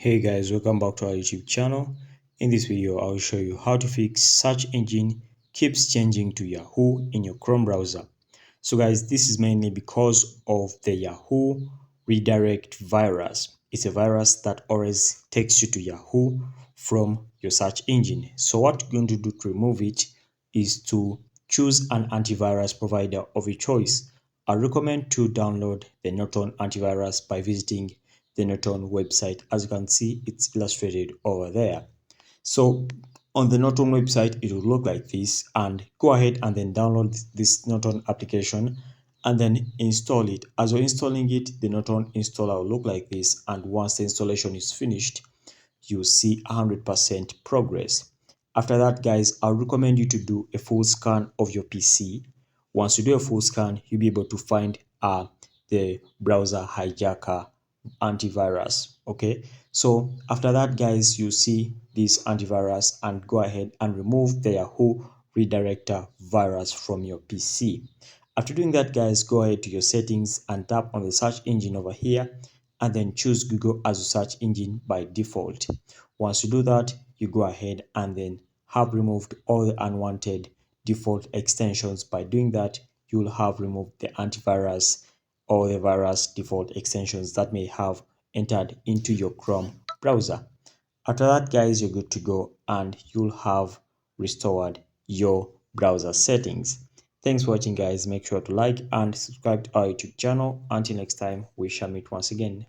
Hey guys, welcome back to our YouTube channel. In this video, I'll show you how to fix search engine keeps changing to Yahoo in your Chrome browser. So guys, this is mainly because of the Yahoo redirect virus. It's a virus that always takes you to Yahoo from your search engine. So what you're going to do to remove it is to choose an antivirus provider of your choice. I recommend to download the Norton antivirus by visiting the Norton website. As you can see, it's illustrated over there. So on the Norton website, it will look like this, and go ahead and then download this Norton application and then install it. As you're installing it, the Norton installer will look like this, and once the installation is finished, you'll see 100% progress. After that, guys, I recommend you to do a full scan of your PC. Once you do a full scan, you'll be able to find the browser hijacker antivirus. Okay, so after that, guys, you see this antivirus, and go ahead and remove the Yahoo redirector virus from your PC. After doing that, guys, go ahead to your settings and tap on the search engine over here, and then choose Google as your search engine by default. Once you do that, you go ahead and then have removed all the unwanted default extensions. By doing that, you will have removed the antivirus or the virus default extensions that may have entered into your Chrome browser. After that, guys, you're good to go, and you'll have restored your browser settings. Thanks for watching, guys. Make sure to like and subscribe to our YouTube channel. Until next time, we shall meet once again.